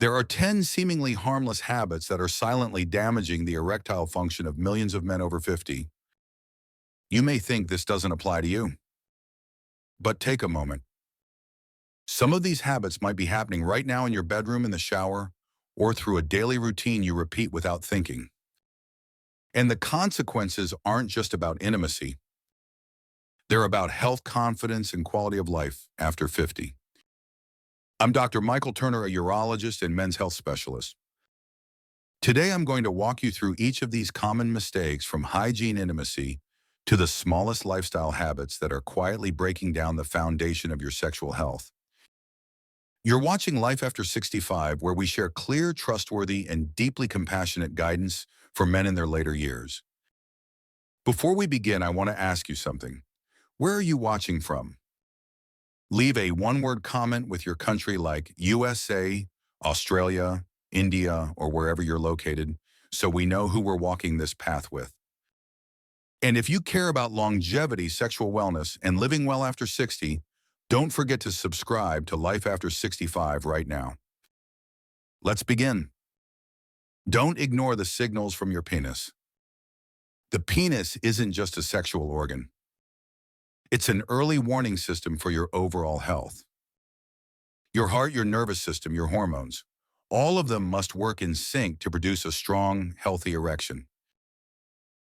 There are 10 seemingly harmless habits that are silently damaging the erectile function of millions of men over 50. You may think this doesn't apply to you, but take a moment. Some of these habits might be happening right now in your bedroom, in the shower, or through a daily routine you repeat without thinking. And the consequences aren't just about intimacy. They're about health, confidence, and quality of life after 50. I'm Dr. Michael Turner, a urologist and men's health specialist. Today, I'm going to walk you through each of these common mistakes, from hygiene, intimacy to the smallest lifestyle habits that are quietly breaking down the foundation of your sexual health. You're watching Life After 65, where we share clear, trustworthy, and deeply compassionate guidance for men in their later years. Before we begin, I want to ask you something. Where are you watching from? Leave a one-word comment with your country, like USA, Australia, India, or wherever you're located, so we know who we're walking this path with. And if you care about longevity, sexual wellness, and living well after 60, don't forget to subscribe to Life After 65 right now. Let's begin. Don't ignore the signals from your penis. The penis isn't just a sexual organ. It's an early warning system for your overall health. Your heart, your nervous system, your hormones, all of them must work in sync to produce a strong, healthy erection.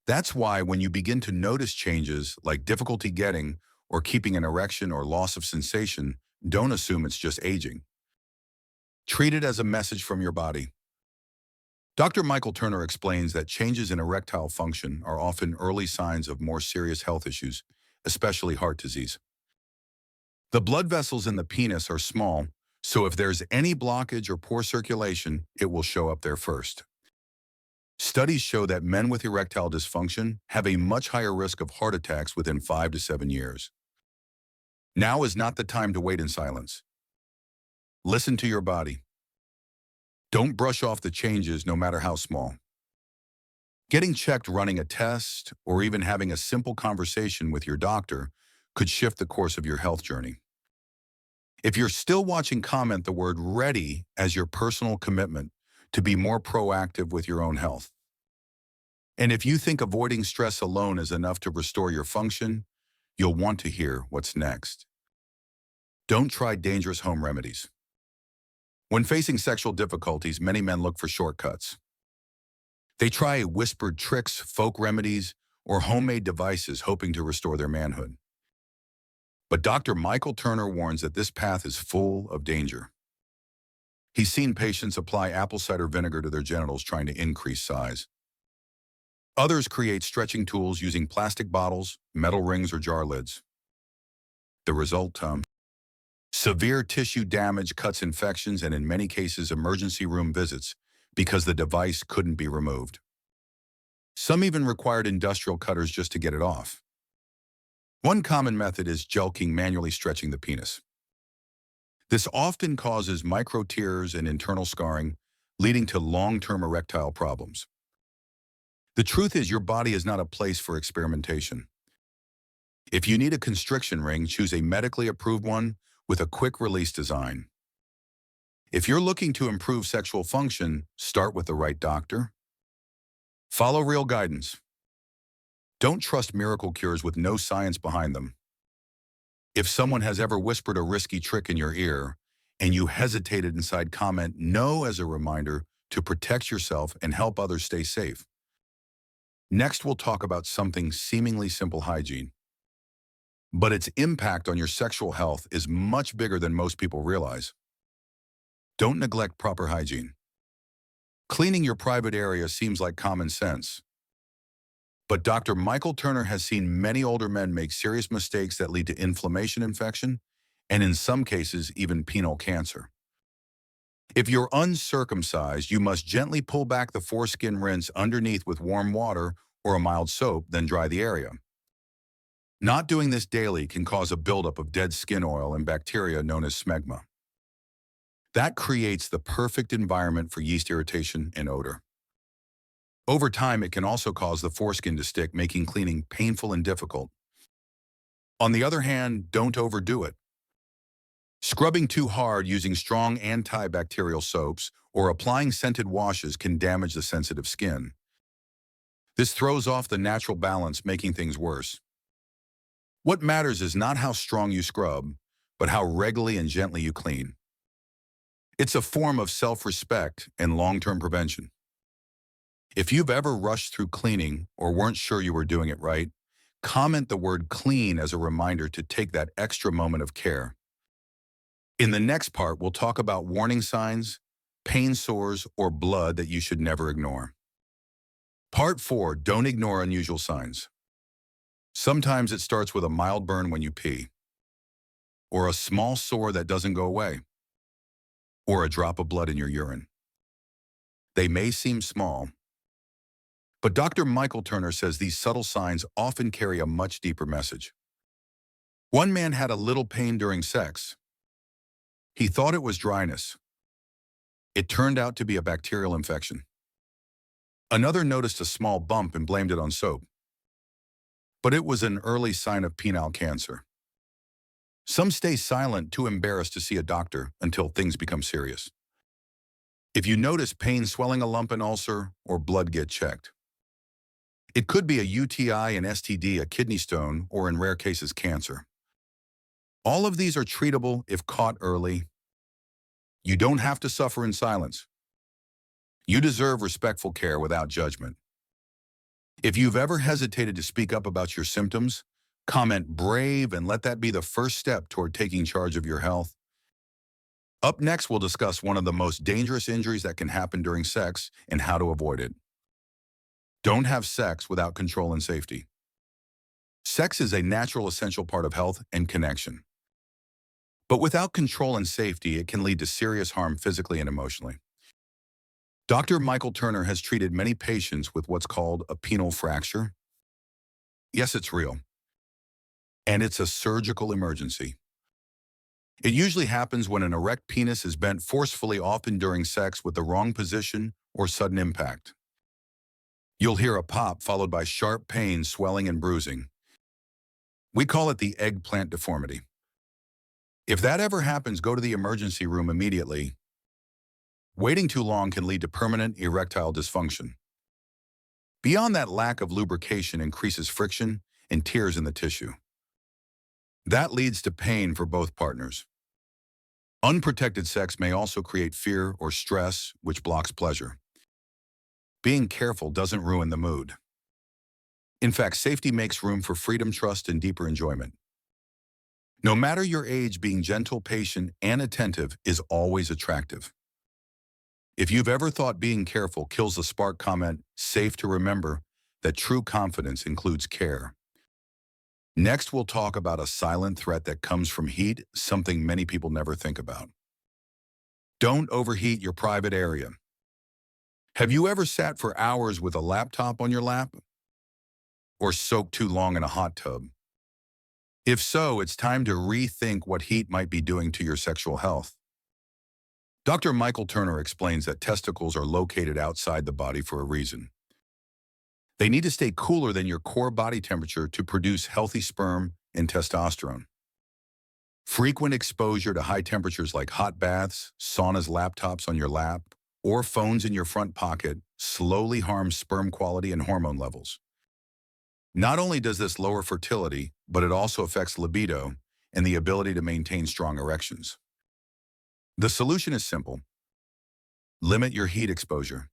That's why when you begin to notice changes like difficulty getting or keeping an erection or loss of sensation, don't assume it's just aging. Treat it as a message from your body. Dr. Michael Turner explains that changes in erectile function are often early signs of more serious health issues, especially heart disease. The blood vessels in the penis are small, so if there's any blockage or poor circulation, it will show up there first. Studies show that men with erectile dysfunction have a much higher risk of heart attacks within 5 to 7 years. Now is not the time to wait in silence. Listen to your body. Don't brush off the changes, no matter how small. Getting checked, running a test, or even having a simple conversation with your doctor could shift the course of your health journey. If you're still watching, comment the word "ready" as your personal commitment to be more proactive with your own health. And if you think avoiding stress alone is enough to restore your function, you'll want to hear what's next. Don't try dangerous home remedies. When facing sexual difficulties, many men look for shortcuts. They try whispered tricks, folk remedies, or homemade devices hoping to restore their manhood. But Dr. Michael Turner warns that this path is full of danger. He's seen patients apply apple cider vinegar to their genitals trying to increase size. Others create stretching tools using plastic bottles, metal rings, or jar lids. The result, severe tissue damage, cuts, infections, and in many cases emergency room visits because the device couldn't be removed. Some even required industrial cutters just to get it off. One common method is jelqing, manually stretching the penis. This often causes micro tears and internal scarring, leading to long-term erectile problems. The truth is, your body is not a place for experimentation. If you need a constriction ring, choose a medically approved one with a quick release design. If you're looking to improve sexual function, start with the right doctor. Follow real guidance. Don't trust miracle cures with no science behind them. If someone has ever whispered a risky trick in your ear and you hesitated inside, comment "no" as a reminder to protect yourself and help others stay safe. Next, we'll talk about something seemingly simple: hygiene. But its impact on your sexual health is much bigger than most people realize. Don't neglect proper hygiene. Cleaning your private area seems like common sense. But Dr. Michael Turner has seen many older men make serious mistakes that lead to inflammation, infection, and in some cases, even penile cancer. If you're uncircumcised, you must gently pull back the foreskin, rinse underneath with warm water or a mild soap, then dry the area. Not doing this daily can cause a buildup of dead skin oil and bacteria known as smegma. That creates the perfect environment for yeast irritation and odor. Over time, it can also cause the foreskin to stick, making cleaning painful and difficult. On the other hand, don't overdo it. Scrubbing too hard using strong antibacterial soaps or applying scented washes can damage the sensitive skin. This throws off the natural balance, making things worse. What matters is not how strong you scrub, but how regularly and gently you clean. It's a form of self-respect and long-term prevention. If you've ever rushed through cleaning or weren't sure you were doing it right, comment the word clean as a reminder to take that extra moment of care. In the next part, we'll talk about warning signs, pain sores, or blood that you should never ignore. Part 4, don't ignore unusual signs. Sometimes it starts with a mild burn when you pee, or a small sore that doesn't go away, or a drop of blood in your urine. They may seem small, but Dr. Michael Turner says these subtle signs often carry a much deeper message. One man had a little pain during sex. He thought it was dryness. It turned out to be a bacterial infection. Another noticed a small bump and blamed it on soap. But it was an early sign of penile cancer. Some stay silent, too embarrassed to see a doctor until things become serious. If you notice pain, swelling, a lump, an ulcer, or blood, get checked. It could be a UTI, an STD, a kidney stone, or in rare cases, cancer. All of these are treatable if caught early. You don't have to suffer in silence. You deserve respectful care without judgment. If you've ever hesitated to speak up about your symptoms, comment brave and let that be the first step toward taking charge of your health. Up next, we'll discuss one of the most dangerous injuries that can happen during sex and how to avoid it. Don't have sex without control and safety. Sex is a natural, essential part of health and connection. But without control and safety, it can lead to serious harm physically and emotionally. Dr. Michael Turner has treated many patients with what's called a penile fracture. Yes, it's real. And it's a surgical emergency. It usually happens when an erect penis is bent forcefully, often during sex with the wrong position or sudden impact. You'll hear a pop followed by sharp pain, swelling, and bruising. We call it the eggplant deformity. If that ever happens, go to the emergency room immediately. Waiting too long can lead to permanent erectile dysfunction. Beyond that, lack of lubrication increases friction and tears in the tissue. That leads to pain for both partners. Unprotected sex may also create fear or stress, which blocks pleasure. Being careful doesn't ruin the mood. In fact, safety makes room for freedom, trust, and deeper enjoyment. No matter your age, being gentle, patient, and attentive is always attractive. If you've ever thought being careful kills the spark, comment safe to remember that true confidence includes care. Next, we'll talk about a silent threat that comes from heat, something many people never think about. Don't overheat your private area. Have you ever sat for hours with a laptop on your lap? Or soaked too long in a hot tub? If so, it's time to rethink what heat might be doing to your sexual health. Dr. Michael Turner explains that testicles are located outside the body for a reason. They need to stay cooler than your core body temperature to produce healthy sperm and testosterone. Frequent exposure to high temperatures like hot baths, saunas, laptops on your lap, or phones in your front pocket slowly harms sperm quality and hormone levels. Not only does this lower fertility, but it also affects libido and the ability to maintain strong erections. The solution is simple. Limit your heat exposure.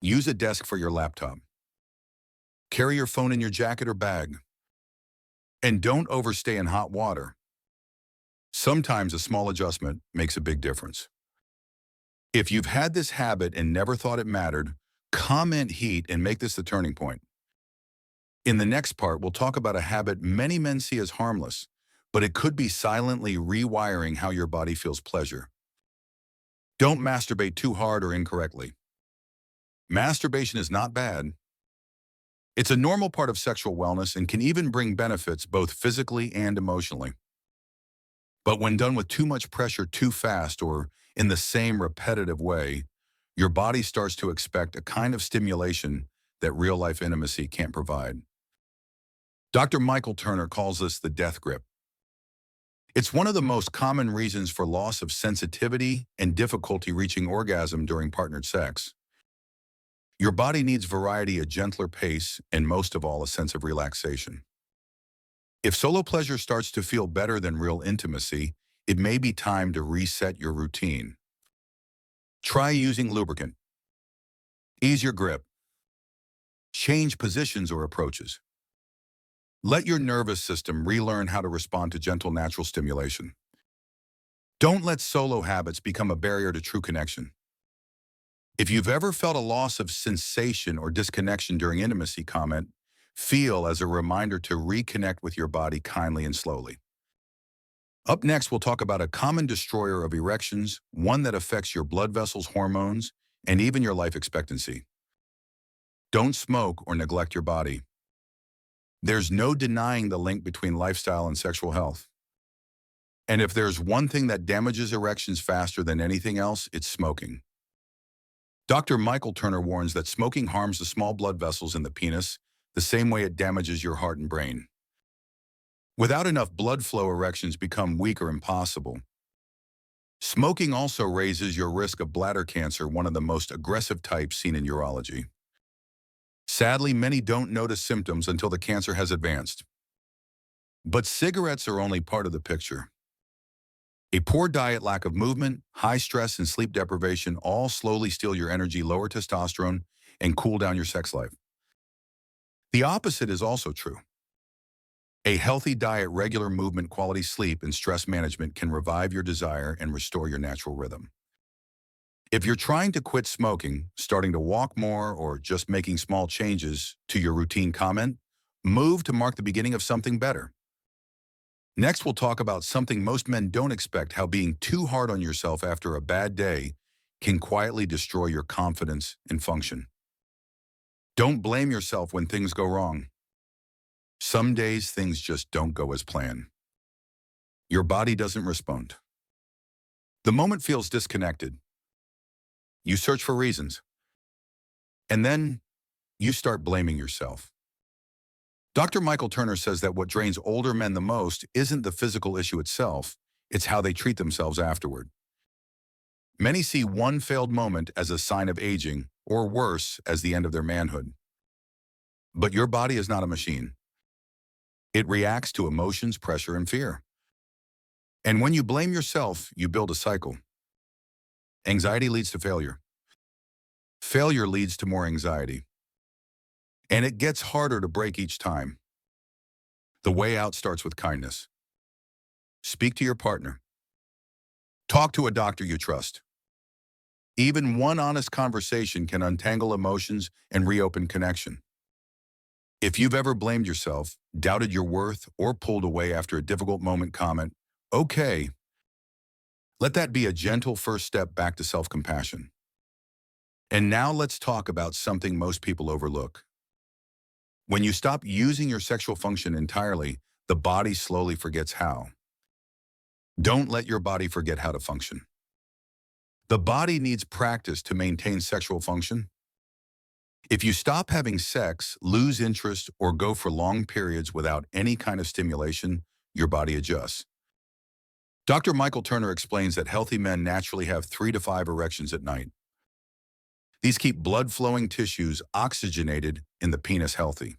Use a desk for your laptop. Carry your phone in your jacket or bag. And don't overstay in hot water. Sometimes a small adjustment makes a big difference. If you've had this habit and never thought it mattered, comment heat and make this the turning point. In the next part, we'll talk about a habit many men see as harmless, but it could be silently rewiring how your body feels pleasure. Don't masturbate too hard or incorrectly. Masturbation is not bad. It's a normal part of sexual wellness and can even bring benefits both physically and emotionally. But when done with too much pressure too fast or in the same repetitive way, your body starts to expect a kind of stimulation that real-life intimacy can't provide. Dr. Michael Turner calls this the death grip. It's one of the most common reasons for loss of sensitivity and difficulty reaching orgasm during partnered sex. Your body needs variety, a gentler pace, and most of all, a sense of relaxation. If solo pleasure starts to feel better than real intimacy, it may be time to reset your routine. Try using lubricant. Ease your grip. Change positions or approaches. Let your nervous system relearn how to respond to gentle natural stimulation. Don't let solo habits become a barrier to true connection. If you've ever felt a loss of sensation or disconnection during intimacy, feel as a reminder to reconnect with your body kindly and slowly. Up next, we'll talk about a common destroyer of erections, one that affects your blood vessels, hormones, and even your life expectancy. Don't smoke or neglect your body. There's no denying the link between lifestyle and sexual health. And if there's one thing that damages erections faster than anything else, it's smoking. Dr. Michael Turner warns that smoking harms the small blood vessels in the penis the same way it damages your heart and brain. Without enough blood flow, erections become weak or impossible. Smoking also raises your risk of bladder cancer, one of the most aggressive types seen in urology. Sadly, many don't notice symptoms until the cancer has advanced. But cigarettes are only part of the picture. A poor diet, lack of movement, high stress, and sleep deprivation all slowly steal your energy, lower testosterone, and cool down your sex life. The opposite is also true. A healthy diet, regular movement, quality sleep, and stress management can revive your desire and restore your natural rhythm. If you're trying to quit smoking, starting to walk more, or just making small changes to your routine, move to mark the beginning of something better. Next, we'll talk about something most men don't expect: how being too hard on yourself after a bad day can quietly destroy your confidence and function. Don't blame yourself when things go wrong. Some days things just don't go as planned. Your body doesn't respond. The moment feels disconnected. You search for reasons. And then you start blaming yourself. Dr. Michael Turner says that what drains older men the most isn't the physical issue itself, it's how they treat themselves afterward. Many see one failed moment as a sign of aging, or worse, as the end of their manhood. But your body is not a machine. It reacts to emotions, pressure, and fear. And when you blame yourself, you build a cycle. Anxiety leads to failure. Failure leads to more anxiety. And it gets harder to break each time. The way out starts with kindness. Speak to your partner. Talk to a doctor you trust. Even one honest conversation can untangle emotions and reopen connection. If you've ever blamed yourself, doubted your worth, or pulled away after a difficult moment, okay. Let that be a gentle first step back to self-compassion. And now let's talk about something most people overlook. When you stop using your sexual function entirely, the body slowly forgets how. Don't let your body forget how to function. The body needs practice to maintain sexual function. If you stop having sex, lose interest, or go for long periods without any kind of stimulation, your body adjusts. Dr. Michael Turner explains that healthy men naturally have 3 to 5 erections at night. These keep blood-flowing tissues oxygenated in the penis healthy.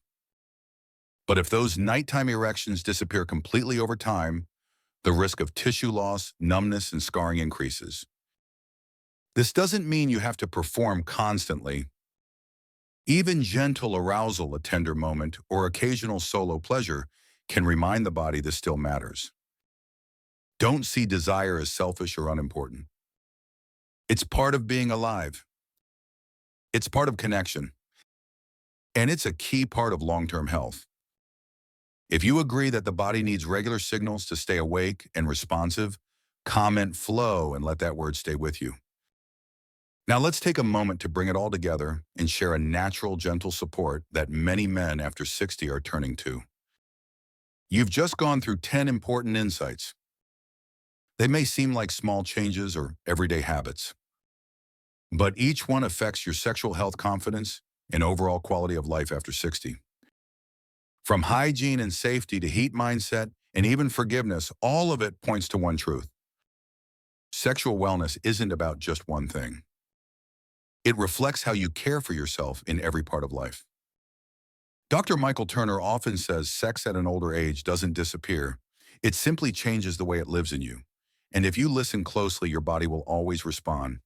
But if those nighttime erections disappear completely over time, the risk of tissue loss, numbness, and scarring increases. This doesn't mean you have to perform constantly. Even gentle arousal, a tender moment, or occasional solo pleasure can remind the body this still matters. Don't see desire as selfish or unimportant. It's part of being alive. It's part of connection. And it's a key part of long-term health. If you agree that the body needs regular signals to stay awake and responsive, comment flow and let that word stay with you. Now let's take a moment to bring it all together and share a natural, gentle support that many men after 60 are turning to. You've just gone through 10 important insights. They may seem like small changes or everyday habits, but each one affects your sexual health, confidence, and overall quality of life after 60. From hygiene and safety to heat mindset and even forgiveness, all of it points to one truth. Sexual wellness isn't about just one thing. It reflects how you care for yourself in every part of life. Dr. Michael Turner often says sex at an older age doesn't disappear. It simply changes the way it lives in you. And if you listen closely, your body will always respond.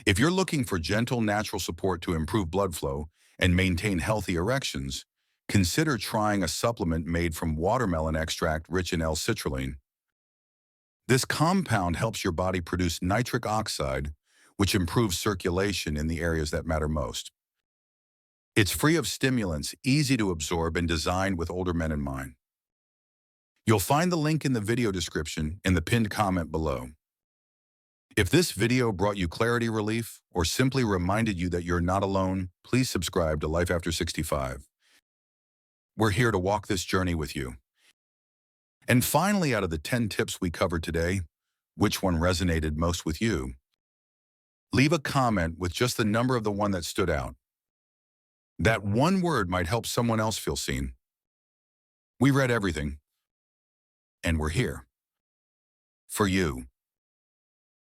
If you're looking for gentle, natural support to improve blood flow and maintain healthy erections, consider trying a supplement made from watermelon extract rich in L-citrulline. This compound helps your body produce nitric oxide, which improves circulation in the areas that matter most. It's free of stimulants, easy to absorb, and designed with older men in mind. You'll find the link in the video description and the pinned comment below. If this video brought you clarity, relief, or simply reminded you that you're not alone, please subscribe to Life After 65. We're here to walk this journey with you. And finally, out of the 10 tips we covered today, which one resonated most with you? Leave a comment with just the number of the one that stood out. That one word might help someone else feel seen. We read everything, and we're here for you.